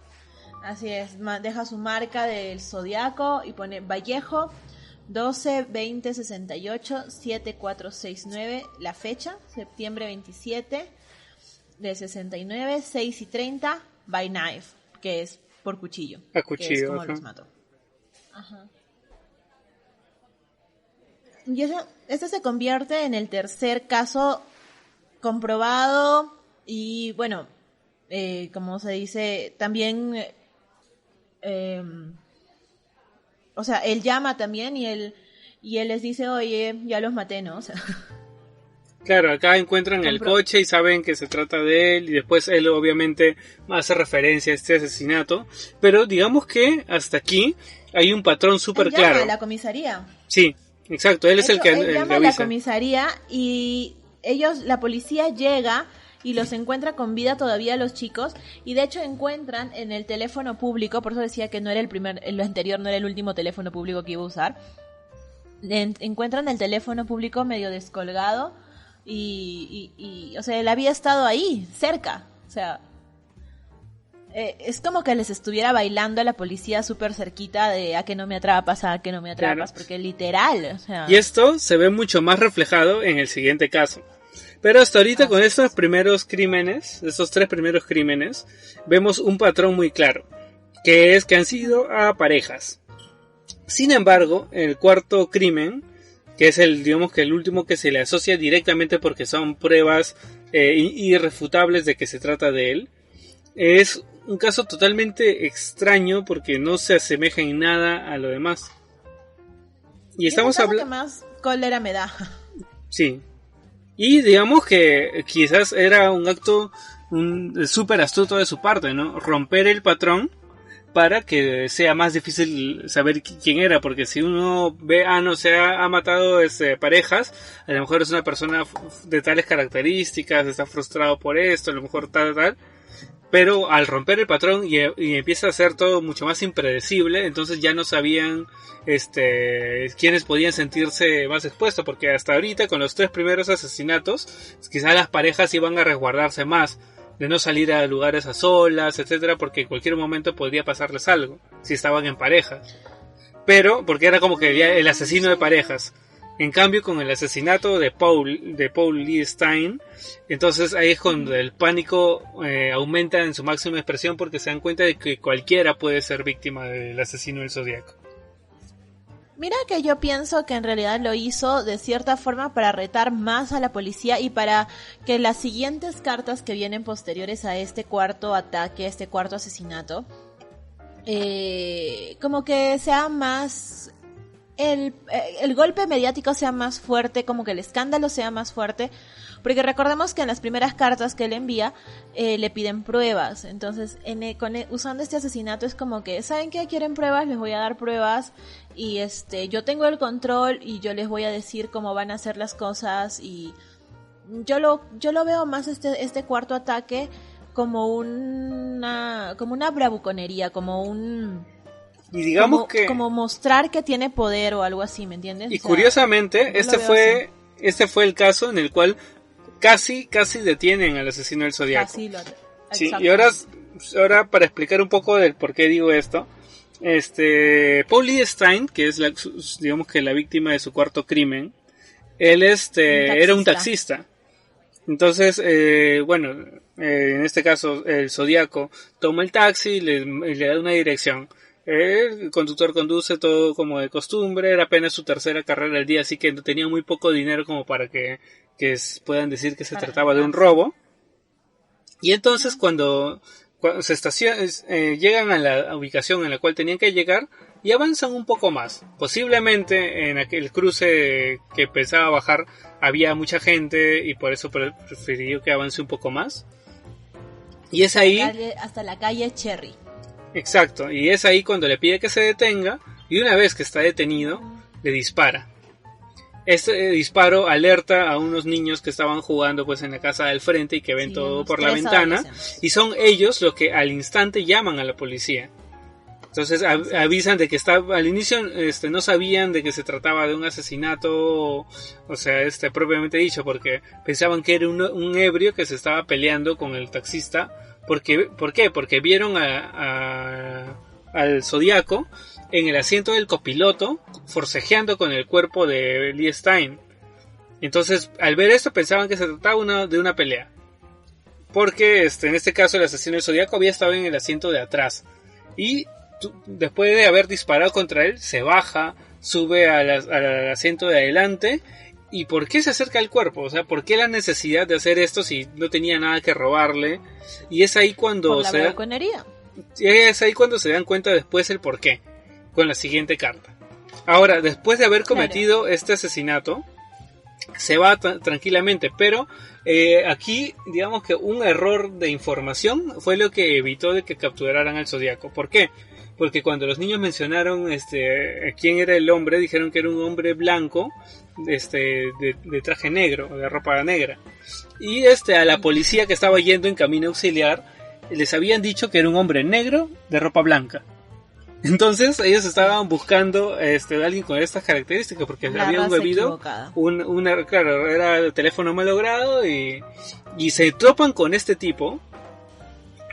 Así es, deja su marca del Zodiaco y pone Vallejo 12 20 68 7469, la fecha, septiembre 27 de 69, 6:30, by knife, que es por cuchillo. A cuchillo, que es como los mató. Ajá. Y este se convierte en el tercer caso comprobado y bueno, como se dice, también, o sea, él llama también y él les dice, oye, ya los maté, ¿no? O sea, claro, acá encuentran el coche y saben que se trata de él y después él obviamente hace referencia a este asesinato, pero digamos que hasta aquí hay un patrón súper claro. Llama a la comisaría. Sí. Exacto, él es el que él llama a la comisaría y la policía llega y los encuentra con vida todavía los chicos y de hecho encuentran en el teléfono público, por eso decía que no era el anterior no era el último teléfono público que iba a usar, encuentran el teléfono público medio descolgado y o sea, él había estado ahí, cerca, o sea... es como que les estuviera bailando a la policía súper cerquita de a que no me atrapas, claro. Porque literal, o sea... Y esto se ve mucho más reflejado en el siguiente caso. Pero hasta ahorita con estos primeros crímenes, estos 3 primeros crímenes, vemos un patrón muy claro, que es que han sido a parejas. Sin embargo, el cuarto crimen, que es digamos que el último que se le asocia directamente porque son pruebas irrefutables de que se trata de él, es un caso totalmente extraño porque no se asemeja en nada a lo demás. Y estamos hablando... que más cólera me da. Sí. Y digamos que quizás era un acto súper astuto de su parte, ¿no? Romper el patrón para que sea más difícil saber quién era, porque si uno ve, no se ha matado parejas, a lo mejor es una persona de tales características, está frustrado por esto, a lo mejor tal. pero al romper el patrón y empieza a ser todo mucho más impredecible, entonces ya no sabían quiénes podían sentirse más expuestos, porque hasta ahorita con los 3 primeros asesinatos quizás las parejas iban a resguardarse más de no salir a lugares a solas, etcétera, porque en cualquier momento podría pasarles algo si estaban en pareja, pero porque era como que ya el asesino de parejas. En cambio, con el asesinato de Paul Lee Stein, entonces ahí es cuando el pánico aumenta en su máxima expresión, porque se dan cuenta de que cualquiera puede ser víctima del asesino del Zodíaco. Mira que yo pienso que en realidad lo hizo de cierta forma para retar más a la policía y para que las siguientes cartas que vienen posteriores a este cuarto ataque, este cuarto asesinato, como que sea más... El golpe mediático sea más fuerte, como que el escándalo sea más fuerte, porque recordemos que en las primeras cartas que él envía le piden pruebas, entonces usando este asesinato es como que, ¿saben qué? ¿Quieren pruebas? Les voy a dar pruebas y yo tengo el control y yo les voy a decir cómo van a hacer las cosas, y yo lo veo más este cuarto ataque como una bravuconería, como un... Y digamos como mostrar que tiene poder o algo así, ¿me entiendes? Y curiosamente, este fue el caso en el cual casi detienen al asesino del Zodíaco. Sí, y ahora para explicar un poco del por qué digo esto, Paul Lee Stein, que es digamos que la víctima de su cuarto crimen, él era un taxista. Entonces, en este caso el Zodíaco toma el taxi y le da una dirección. El conductor conduce todo como de costumbre, era apenas su tercera carrera al día, así que tenía muy poco dinero como para que puedan decir que se trataba de un robo. Y entonces cuando se llegan a la ubicación en la cual tenían que llegar y avanzan un poco más. Posiblemente en aquel cruce que pensaba bajar había mucha gente y por eso prefirió que avance un poco más. Y es ahí... hasta la calle Cherry. Exacto, y es ahí cuando le pide que se detenga, y una vez que está detenido, le dispara. Este disparo alerta a unos niños que estaban jugando pues en la casa del frente y que ven todo por la ventana, y son ellos los que al instante llaman a la policía. Entonces avisan de que al inicio no sabían de que se trataba de un asesinato, o sea, propiamente dicho, porque pensaban que era un ebrio que se estaba peleando con el taxista. ¿Por qué? Porque vieron al Zodíaco en el asiento del copiloto forcejeando con el cuerpo de Lee Stein. Entonces, al ver esto, pensaban que se trataba de una pelea. Porque en este caso el asesino del Zodíaco había estado en el asiento de atrás. Y después de haber disparado contra él, se baja, sube al asiento de adelante. ¿Y por qué se acerca al cuerpo? O sea, ¿por qué la necesidad de hacer esto si no tenía nada que robarle? Y es ahí cuando es ahí cuando se dan cuenta después el por qué, con la siguiente carta. Ahora, después de haber cometido este asesinato, se va tranquilamente, pero aquí digamos que un error de información fue lo que evitó de que capturaran al Zodíaco. ¿Por qué? Porque cuando los niños mencionaron quién era el hombre, dijeron que era un hombre blanco de traje negro, de ropa negra. Y a la policía que estaba yendo en camino auxiliar les habían dicho que era un hombre negro de ropa blanca. Entonces ellos estaban buscando a alguien con estas características porque habían bebido claro, era el teléfono malogrado y se topan con este tipo.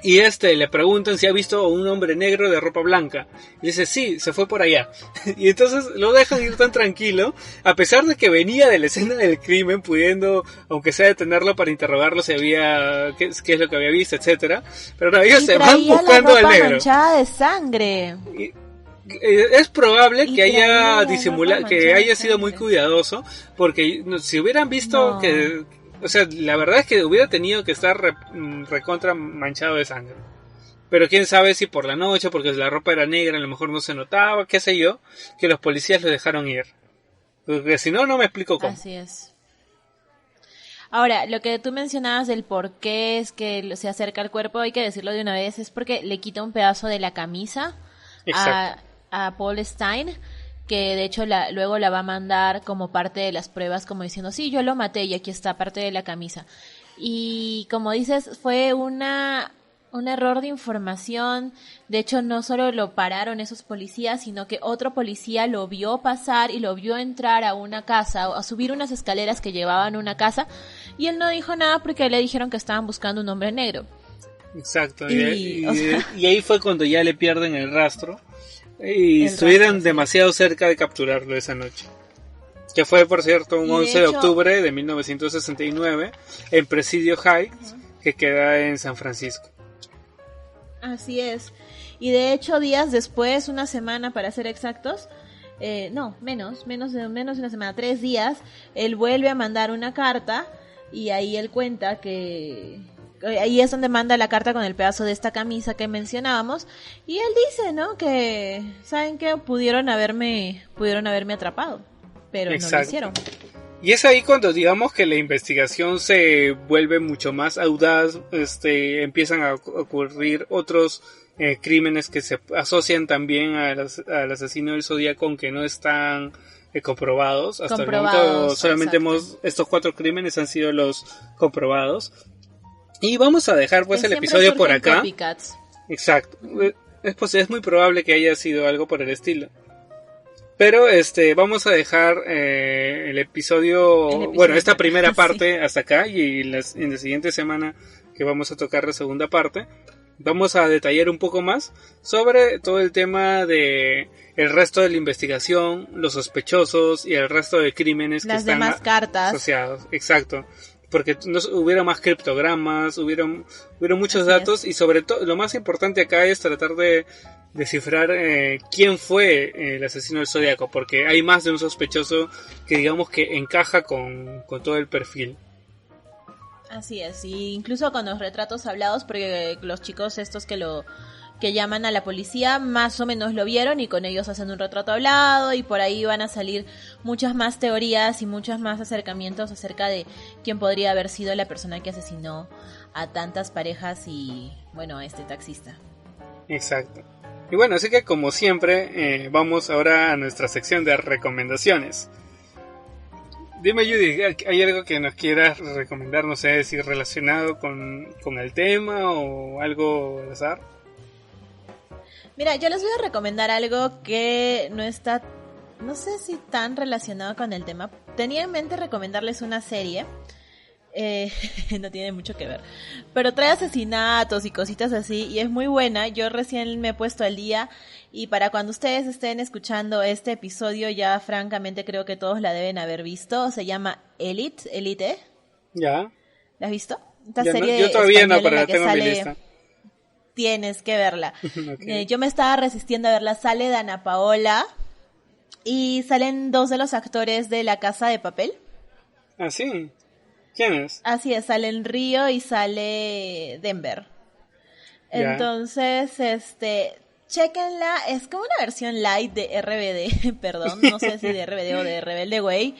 Y le preguntan si ha visto a un hombre negro de ropa blanca. Y dice, sí, se fue por allá. Y entonces lo dejan ir tan tranquilo, a pesar de que venía de la escena del crimen, pudiendo, aunque sea detenerlo para interrogarlo si había, qué es lo que había visto, etcétera. Pero no, ellos se van buscando al negro. Manchada de sangre. Es probable que haya disimulado, que haya sido muy cuidadoso, porque si hubieran visto que... O sea, la verdad es que hubiera tenido que estar recontra manchado de sangre. Pero quién sabe si por la noche, porque la ropa era negra, a lo mejor no se notaba, qué sé yo, que los policías lo dejaron ir. Porque si no, no me explico cómo. Así es. Ahora, lo que tú mencionabas del por qué es que se acerca al cuerpo, hay que decirlo de una vez, es porque le quita un pedazo de la camisa a Paul Stein, que de hecho luego la va a mandar como parte de las pruebas, como diciendo, sí, yo lo maté y aquí está parte de la camisa. Y como dices, fue una Un error de información. De hecho, no solo lo pararon esos policías, sino que otro policía lo vio pasar y lo vio entrar a una casa, a subir unas escaleras que llevaban a una casa, y él no dijo nada porque le dijeron que estaban buscando un hombre negro. Exacto, y ahí fue cuando ya le pierden el rastro y estuvieron demasiado cerca de capturarlo esa noche. Que fue, por cierto, un 11 de octubre de 1969 en Presidio Heights, que queda en San Francisco. Así es. Y de hecho, días después, una semana para ser exactos, menos de una semana, 3 días, él vuelve a mandar una carta y ahí él cuenta que... Ahí es donde manda la carta con el pedazo de esta camisa que mencionábamos y él dice, ¿no? Que, ¿saben qué? Pudieron haberme atrapado, pero no lo hicieron. Y es ahí cuando digamos que la investigación se vuelve mucho más audaz, empiezan a ocurrir otros crímenes que se asocian también al asesino del Zodíaco, aunque no están comprobados. Hasta el momento solamente estos 4 crímenes han sido los comprobados. Y vamos a dejar pues el episodio por acá. Copycats. Exacto. Es muy probable que haya sido algo por el estilo. Pero vamos a dejar el episodio, bueno, esta primera parte hasta acá, y en la siguiente semana que vamos a tocar la segunda parte, vamos a detallar un poco más sobre todo el tema de el resto de la investigación, los sospechosos y el resto de crímenes que están asociados. Exacto. Porque hubieron más criptogramas, hubieron muchos datos, y sobre todo lo más importante acá es tratar de descifrar quién fue el asesino del Zodíaco, porque hay más de un sospechoso que digamos que encaja con todo el perfil. Así es, y incluso con los retratos hablados, porque los chicos estos que llaman a la policía más o menos lo vieron y con ellos hacen un retrato hablado, y por ahí van a salir muchas más teorías y muchos más acercamientos acerca de quién podría haber sido la persona que asesinó a tantas parejas y, bueno, a este taxista. Exacto. Y bueno, así que como siempre, vamos ahora a nuestra sección de recomendaciones. Dime, Judy, ¿hay algo que nos quieras recomendar? No sé si relacionado con el tema o algo al azar. Mira, yo les voy a recomendar algo que no está, no sé si tan relacionado con el tema. Tenía en mente recomendarles una serie, no tiene mucho que ver, pero trae asesinatos y cositas así y es muy buena. Yo recién me he puesto al día y para cuando ustedes estén escuchando este episodio ya francamente creo que todos la deben haber visto. Se llama Elite. ¿Ya? ¿La has visto? Esta ya serie no, yo todavía no, pero la tengo en mi lista. Tienes que verla. Okay. Yo me estaba resistiendo a verla. Sale Dana Paola y salen 2 de los actores de La Casa de Papel. ¿Ah, sí? ¿Quién es? Así es, salen Río y sale Denver. Yeah. Entonces, chéquenla. Es como una versión light de RBD, perdón, no sé si de RBD o de Rebelde Way,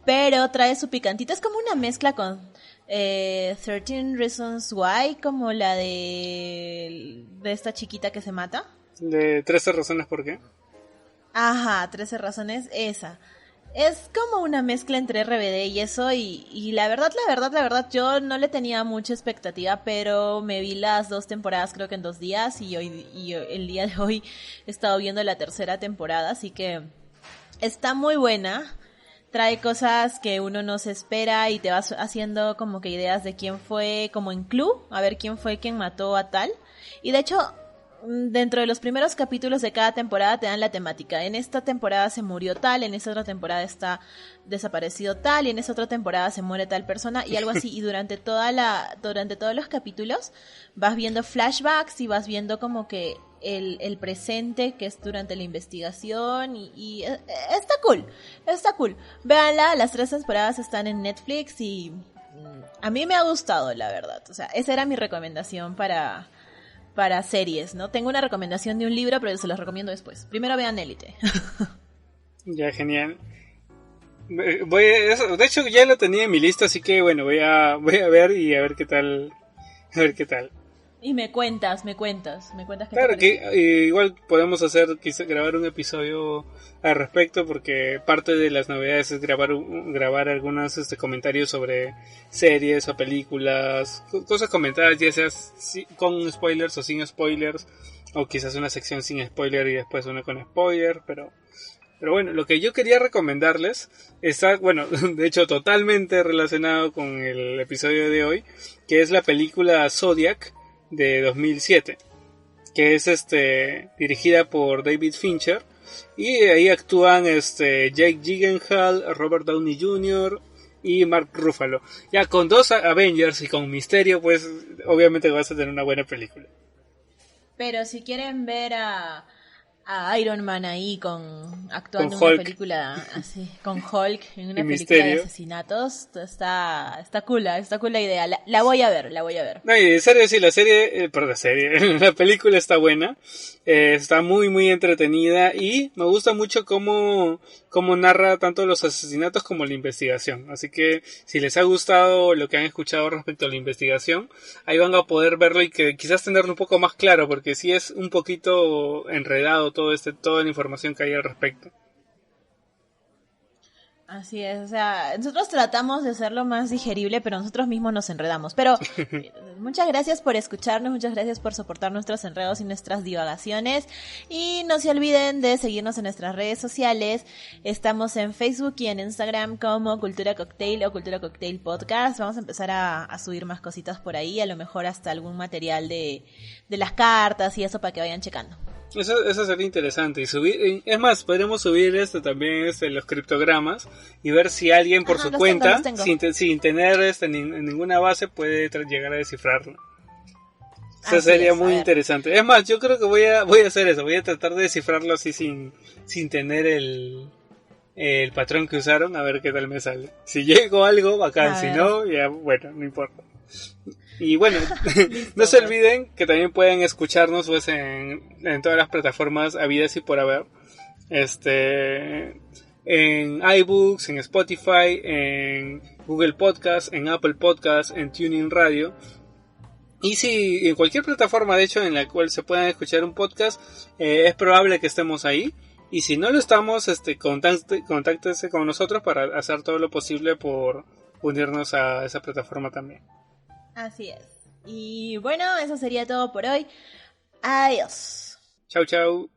pero trae su picantito. Es como una mezcla con 13 Reasons Why, como la de esta chiquita que se mata. ¿De 13 razones por qué? Ajá, 13 razones, esa. Es como una mezcla entre RBD y eso, y la verdad, yo no le tenía mucha expectativa, pero me vi las 2 temporadas creo que en 2 días, y el día de hoy he estado viendo la 3ª temporada, así que está muy buena. Trae cosas que uno no se espera y te vas haciendo como que ideas de quién fue, como en Clue, a ver quién fue quien mató a tal. Y de hecho, dentro de los primeros capítulos de cada temporada te dan la temática. En esta temporada se murió tal, en esta otra temporada está desaparecido tal, y en esta otra temporada se muere tal persona, y algo así. Y durante todos los capítulos vas viendo flashbacks y vas viendo como que el presente que es durante la investigación y está cool. Véanla, las 3 temporadas están en Netflix y a mí me ha gustado, la verdad. O sea, esa era mi recomendación para series, ¿no? Tengo una recomendación de un libro, pero se los recomiendo después. Primero vean Elite. Ya, genial. De hecho, ya lo tenía en mi lista, así que bueno, voy a ver y a ver qué tal. Y me cuentas qué Claro te que parece. igual podemos grabar un episodio al respecto, porque parte de las novedades es grabar algunos comentarios sobre series o películas, cosas comentadas, ya sea con spoilers o sin spoilers, o quizás una sección sin spoiler y después una con spoiler, pero bueno, lo que yo quería recomendarles está, bueno, de hecho totalmente relacionado con el episodio de hoy, que es la película Zodiac de 2007, que es dirigida por David Fincher, y ahí actúan Jake Gyllenhaal, Robert Downey Jr. y Mark Ruffalo. Ya con dos Avengers y con misterio, pues obviamente vas a tener una buena película. Pero si quieren ver a Iron Man ahí actuando en Hulk. una película así, con Hulk en una Y película misterio. de asesinatos, está cool la idea. La voy a ver. No, y en serio, sí, la película está buena, está muy muy entretenida, y me gusta mucho cómo narra tanto los asesinatos como la investigación. Así que si les ha gustado lo que han escuchado respecto a la investigación, ahí van a poder verlo y que quizás tenerlo un poco más claro, porque sí es un poquito enredado toda la información que hay al respecto. Así es, o sea, nosotros tratamos de hacerlo más digerible, pero nosotros mismos nos enredamos. Pero muchas gracias por escucharnos, muchas gracias por soportar nuestros enredos y nuestras divagaciones. Y no se olviden de seguirnos en nuestras redes sociales. Estamos en Facebook y en Instagram como Cultura Cocktail o Cultura Cocktail Podcast. Vamos a empezar a subir más cositas por ahí, a lo mejor hasta algún material de las cartas y eso para que vayan checando. Eso sería interesante. Y subir, es más, podríamos subir también los criptogramas y ver si alguien por su cuenta, tengo. sin tener ninguna base, puede llegar a descifrarlo. Eso Así sería es, muy interesante. Es más, yo creo que voy a hacer eso. Voy a tratar de descifrarlo así sin tener el patrón que usaron, a ver qué tal me sale. Si llego a algo, bacán. Si no, ya, bueno, no importa. Y bueno, no se olviden que también pueden escucharnos pues en todas las plataformas habidas y por haber. En iBooks, en Spotify, en Google Podcast, en Apple Podcast, en TuneIn Radio. Y si en cualquier plataforma, de hecho, en la cual se puedan escuchar un podcast, es probable que estemos ahí. Y si no lo estamos, contáctese con nosotros para hacer todo lo posible por unirnos a esa plataforma también. Así es. Y bueno, eso sería todo por hoy. Adiós. Chau, chau.